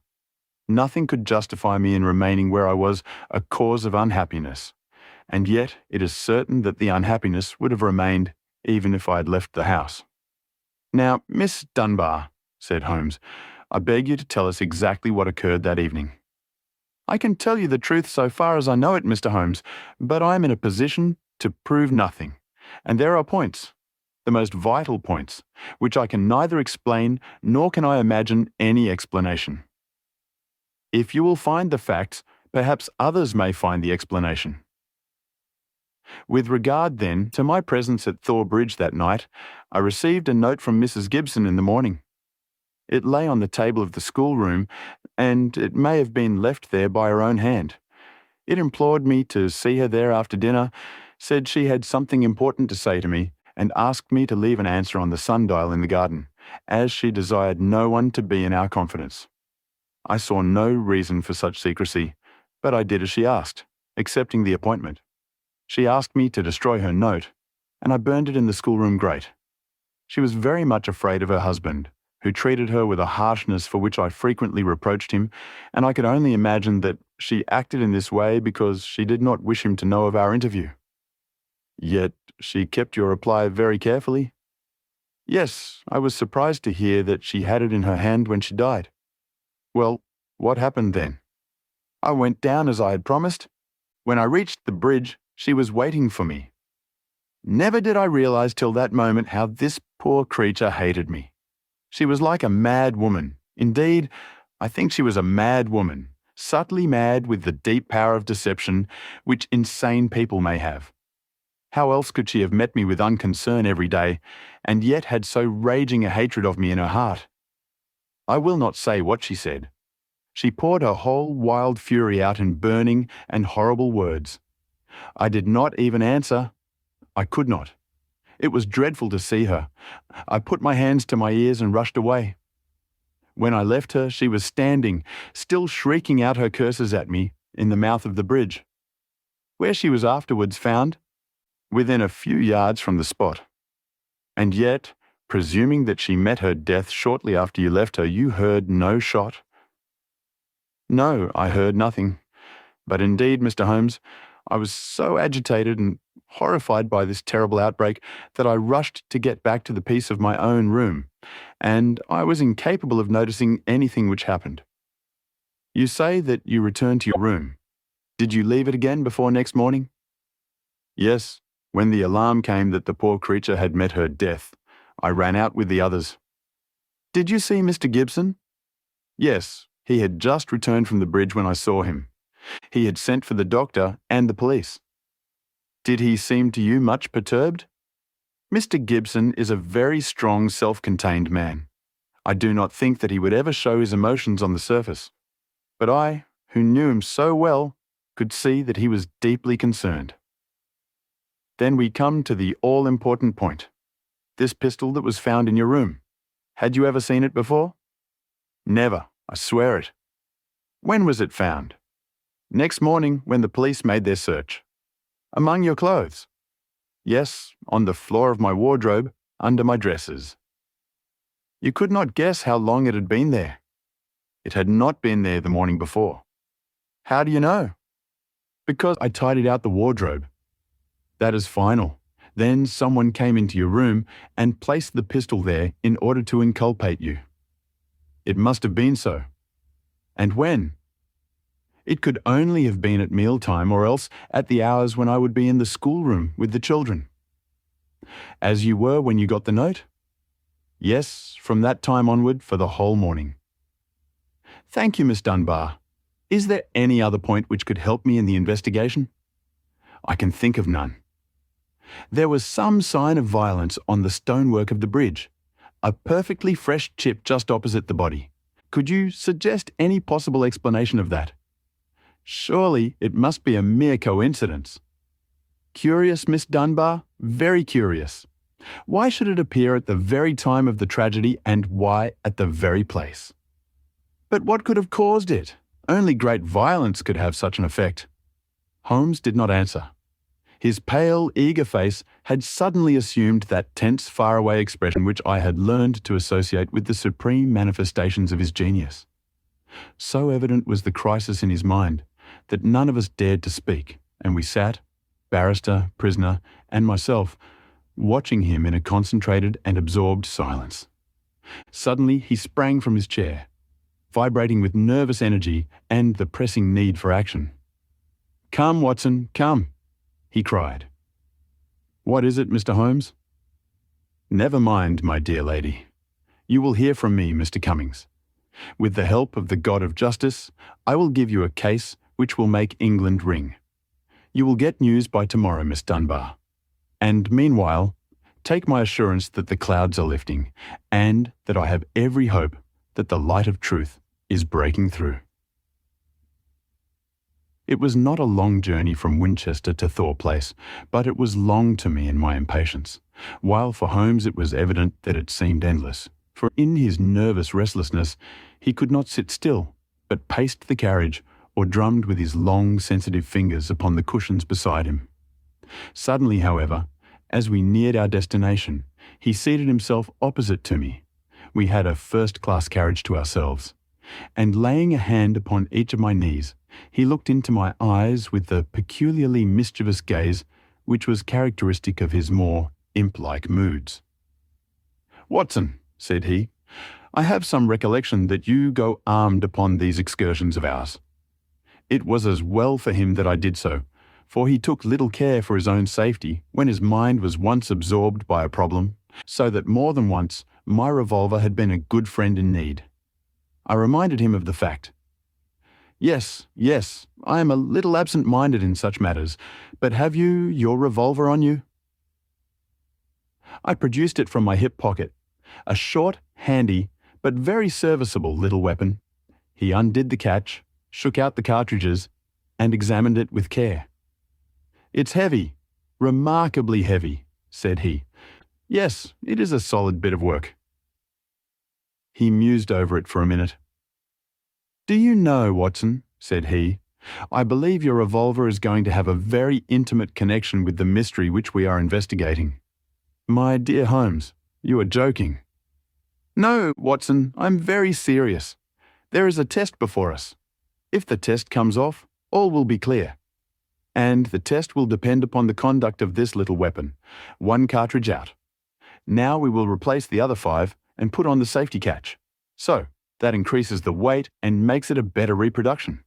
Nothing could justify me in remaining where I was a cause of unhappiness, and yet it is certain that the unhappiness would have remained even if I had left the house." "Now, Miss Dunbar," said Holmes, "I beg you to tell us exactly what occurred that evening." "I can tell you the truth so far as I know it, Mr. Holmes, but I am in a position to prove nothing, and there are points, the most vital points, which I can neither explain nor can I imagine any explanation. If you will find the facts, perhaps others may find the explanation. With regard, then, to my presence at Thor Bridge that night, I received a note from Mrs. Gibson in the morning. It lay on the table of the schoolroom, and it may have been left there by her own hand. It implored me to see her there after dinner, said she had something important to say to me, and asked me to leave an answer on the sundial in the garden, as she desired no one to be in our confidence. I saw no reason for such secrecy, but I did as she asked, accepting the appointment. She asked me to destroy her note, and I burned it in the schoolroom grate. She was very much afraid of her husband, who treated her with a harshness for which I frequently reproached him, and I could only imagine that she acted in this way because she did not wish him to know of our interview." "Yet she kept your reply very carefully?" "Yes, I was surprised to hear that she had it in her hand when she died." "Well, what happened then?" "I went down as I had promised. When I reached the bridge, she was waiting for me. Never did I realize till that moment how this poor creature hated me. She was like a mad woman. Indeed, I think she was a mad woman, subtly mad with the deep power of deception which insane people may have. How else could she have met me with unconcern every day, and yet had so raging a hatred of me in her heart? I will not say what she said. She poured her whole wild fury out in burning and horrible words. I did not even answer. I could not. It was dreadful to see her. I put my hands to my ears and rushed away. When I left her, she was standing, still shrieking out her curses at me, in the mouth of the bridge, where she was afterwards found, within a few yards from the spot. And yet, presuming that she met her death shortly after you left her, you heard no shot?" "No, I heard nothing. But indeed, Mr. Holmes, I was so agitated and horrified by this terrible outbreak, that I rushed to get back to the peace of my own room, and I was incapable of noticing anything which happened. You say that you returned to your room. Did you leave it again before next morning? Yes, when the alarm came that the poor creature had met her death, I ran out with the others. Did you see Mr. Gibson? Yes, he had just returned from the bridge when I saw him. He had sent for the doctor and the police. Did he seem to you much perturbed? Mr. Gibson is a very strong, self-contained man. I do not think that he would ever show his emotions on the surface. But I, who knew him so well, could see that he was deeply concerned. Then we come to the all-important point. This pistol that was found in your room. Had you ever seen it before? Never, I swear it. When was it found? Next morning when the police made their search. Among your clothes? Yes, on the floor of my wardrobe, under my dresses. You could not guess how long it had been there. It had not been there the morning before. How do you know? Because I tidied out the wardrobe. That is final. Then someone came into your room and placed the pistol there in order to inculpate you. It must have been so. And when? It could only have been at mealtime or else at the hours when I would be in the schoolroom with the children. As you were when you got the note? Yes, from that time onward for the whole morning. Thank you, Miss Dunbar. Is there any other point which could help me in the investigation? I can think of none. There was some sign of violence on the stonework of the bridge, a perfectly fresh chip just opposite the body. Could you suggest any possible explanation of that? Surely it must be a mere coincidence. Curious, Miss Dunbar? Very curious. Why should it appear at the very time of the tragedy, and why at the very place? But what could have caused it? Only great violence could have such an effect. Holmes did not answer. His pale, eager face had suddenly assumed that tense, faraway expression which I had learned to associate with the supreme manifestations of his genius. So evident was the crisis in his mind that none of us dared to speak, and we sat, barrister, prisoner, and myself, watching him in a concentrated and absorbed silence. Suddenly he sprang from his chair, vibrating with nervous energy and the pressing need for action. "Come, Watson, come," he cried. "What is it, Mr. Holmes?" "Never mind, my dear lady. You will hear from me, Mr. Cummings. With the help of the God of Justice, I will give you a case which will make England ring. You will get news by tomorrow, Miss Dunbar. And meanwhile, take my assurance that the clouds are lifting, and that I have every hope that the light of truth is breaking through." It was not a long journey from Winchester to Thor Place, but it was long to me in my impatience, while for Holmes it was evident that it seemed endless, for in his nervous restlessness he could not sit still, but paced the carriage or drummed with his long, sensitive fingers upon the cushions beside him. Suddenly, however, as we neared our destination, he seated himself opposite to me. We had a first-class carriage to ourselves, and laying a hand upon each of my knees, he looked into my eyes with the peculiarly mischievous gaze which was characteristic of his more imp-like moods. "Watson," said he, "I have some recollection that you go armed upon these excursions of ours. It was as well for him that I did so, for he took little care for his own safety when his mind was once absorbed by a problem, so that more than once my revolver had been a good friend in need. I reminded him of the fact. Yes, I am a little absent-minded in such matters, but have you your revolver on you?" I produced it from my hip pocket, a short, handy, but very serviceable little weapon. He undid the catch, shook out the cartridges, and examined it with care. "It's heavy, remarkably heavy," said he. "Yes, it is a solid bit of work." He mused over it for a minute. "Do you know, Watson," said he, "I believe your revolver is going to have a very intimate connection with the mystery which we are investigating." "My dear Holmes, you are joking." "No, Watson, I'm very serious. There is a test before us. If the test comes off, all will be clear. And the test will depend upon the conduct of this little weapon. 1 cartridge out. Now we will replace the other 5 and put on the safety catch. So, that increases the weight and makes it a better reproduction.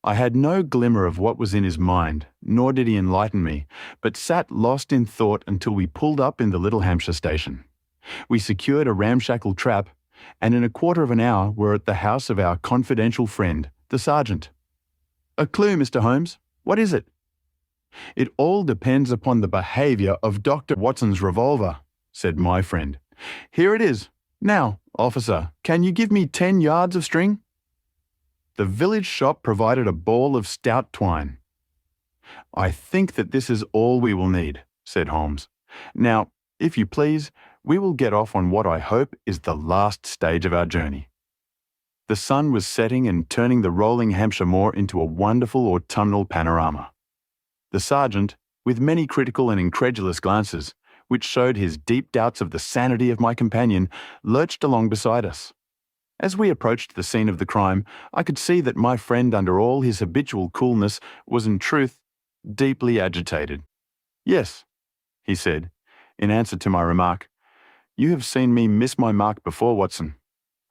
I had no glimmer of what was in his mind, nor did he enlighten me, but sat lost in thought until we pulled up in the Little Hampshire station. We secured a ramshackle trap, and in a quarter of an hour were at the house of our confidential friend, the sergeant. "A clue, Mr. Holmes. What is it?" "It all depends upon the behaviour of Dr. Watson's revolver," said my friend. "Here it is. Now, officer, can you give me 10 yards of string?" The village shop provided a ball of stout twine. "I think that this is all we will need," said Holmes. "Now, if you please, we will get off on what I hope is the last stage of our journey." The sun was setting and turning the rolling Hampshire moor into a wonderful autumnal panorama. The sergeant, with many critical and incredulous glances, which showed his deep doubts of the sanity of my companion, lurched along beside us. As we approached the scene of the crime, I could see that my friend, under all his habitual coolness, was in truth deeply agitated. "Yes," he said, in answer to my remark, "you have seen me miss my mark before, Watson.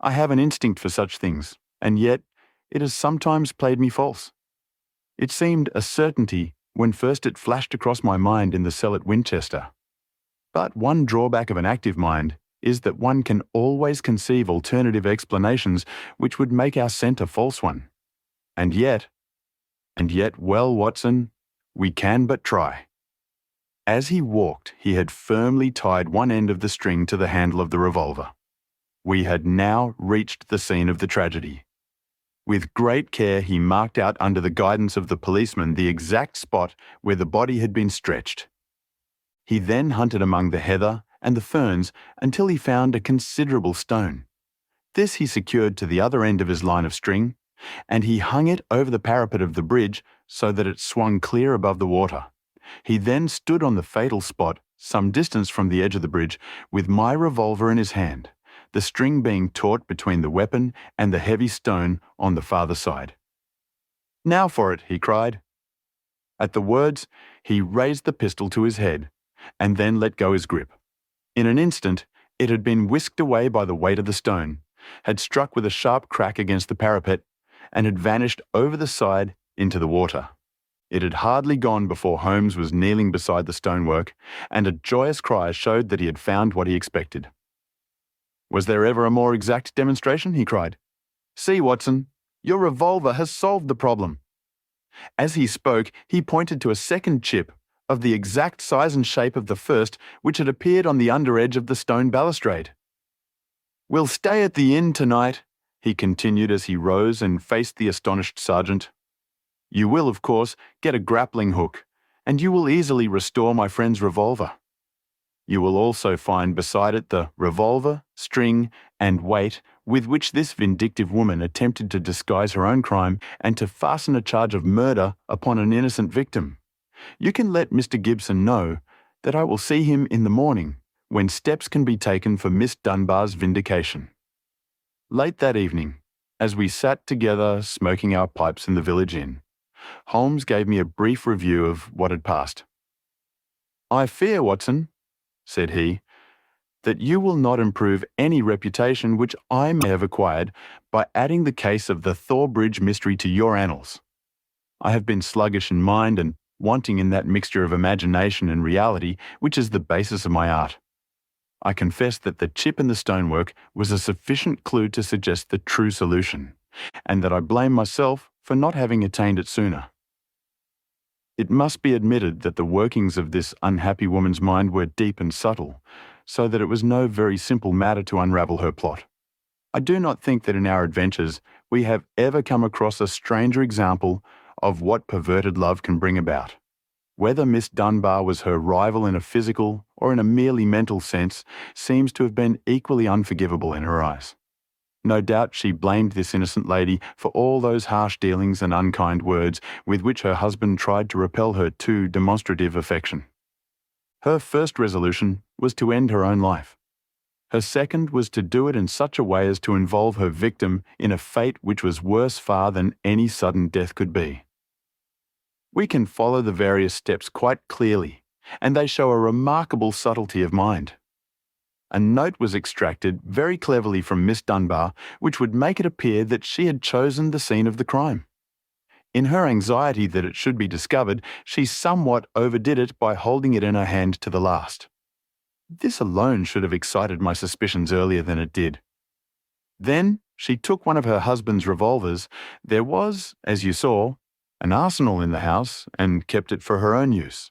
I have an instinct for such things, and yet it has sometimes played me false. It seemed a certainty when first it flashed across my mind in the cell at Winchester. But one drawback of an active mind is that one can always conceive alternative explanations which would make our scent a false one. And yet, well, Watson, we can but try." As he walked, he had firmly tied one end of the string to the handle of the revolver. We had now reached the scene of the tragedy. With great care, he marked out under the guidance of the policeman the exact spot where the body had been stretched. He then hunted among the heather and the ferns until he found a considerable stone. This he secured to the other end of his line of string, and he hung it over the parapet of the bridge so that it swung clear above the water. He then stood on the fatal spot, some distance from the edge of the bridge, with my revolver in his hand, the string being taut between the weapon and the heavy stone on the farther side. "Now for it," he cried. At the words, he raised the pistol to his head, and then let go his grip. In an instant, it had been whisked away by the weight of the stone, had struck with a sharp crack against the parapet, and had vanished over the side into the water. It had hardly gone before Holmes was kneeling beside the stonework, and a joyous cry showed that he had found what he expected. "Was there ever a more exact demonstration?" he cried. "See, Watson, your revolver has solved the problem." As he spoke, he pointed to a second chip of the exact size and shape of the first, which had appeared on the under edge of the stone balustrade. "We'll stay at the inn tonight," he continued as he rose and faced the astonished sergeant. "You will, of course, get a grappling hook, and you will easily restore my friend's revolver. You will also find beside it the revolver, string, and weight with which this vindictive woman attempted to disguise her own crime and to fasten a charge of murder upon an innocent victim. You can let Mr. Gibson know that I will see him in the morning, when steps can be taken for Miss Dunbar's vindication." Late that evening, as we sat together smoking our pipes in the village inn, Holmes gave me a brief review of what had passed. "I fear, Watson," said he, "that you will not improve any reputation which I may have acquired by adding the case of the Thor Bridge mystery to your annals. I have been sluggish in mind and wanting in that mixture of imagination and reality which is the basis of my art. I confess that the chip in the stonework was a sufficient clue to suggest the true solution, and that I blame myself for not having attained it sooner. It must be admitted that the workings of this unhappy woman's mind were deep and subtle, so that it was no very simple matter to unravel her plot. I do not think that in our adventures we have ever come across a stranger example of what perverted love can bring about. Whether Miss Dunbar was her rival in a physical or in a merely mental sense seems to have been equally unforgivable in her eyes. No doubt she blamed this innocent lady for all those harsh dealings and unkind words with which her husband tried to repel her too demonstrative affection. Her first resolution was to end her own life. Her second was to do it in such a way as to involve her victim in a fate which was worse far than any sudden death could be. We can follow the various steps quite clearly, and they show a remarkable subtlety of mind. A note was extracted very cleverly from Miss Dunbar, which would make it appear that she had chosen the scene of the crime. In her anxiety that it should be discovered, she somewhat overdid it by holding it in her hand to the last. This alone should have excited my suspicions earlier than it did. Then she took one of her husband's revolvers. There was, as you saw, an arsenal in the house and kept it for her own use.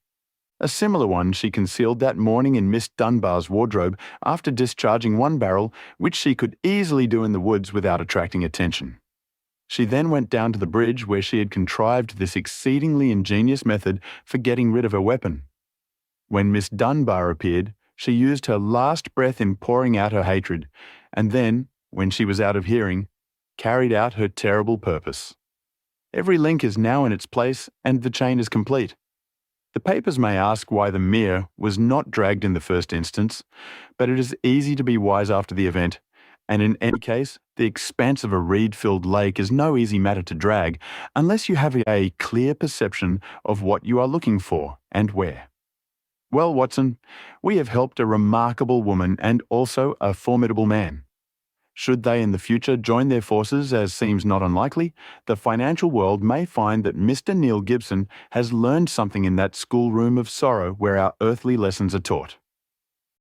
A similar one she concealed that morning in Miss Dunbar's wardrobe after discharging one barrel, which she could easily do in the woods without attracting attention. She then went down to the bridge where she had contrived this exceedingly ingenious method for getting rid of her weapon. When Miss Dunbar appeared, she used her last breath in pouring out her hatred, and then, when she was out of hearing, carried out her terrible purpose. Every link is now in its place, and the chain is complete. The papers may ask why the mere was not dragged in the first instance, but it is easy to be wise after the event, and in any case, the expanse of a reed-filled lake is no easy matter to drag unless you have a clear perception of what you are looking for and where. Well, Watson, we have helped a remarkable woman and also a formidable man. Should they in the future join their forces, as seems not unlikely, the financial world may find that Mr. Neil Gibson has learned something in that schoolroom of sorrow where our earthly lessons are taught.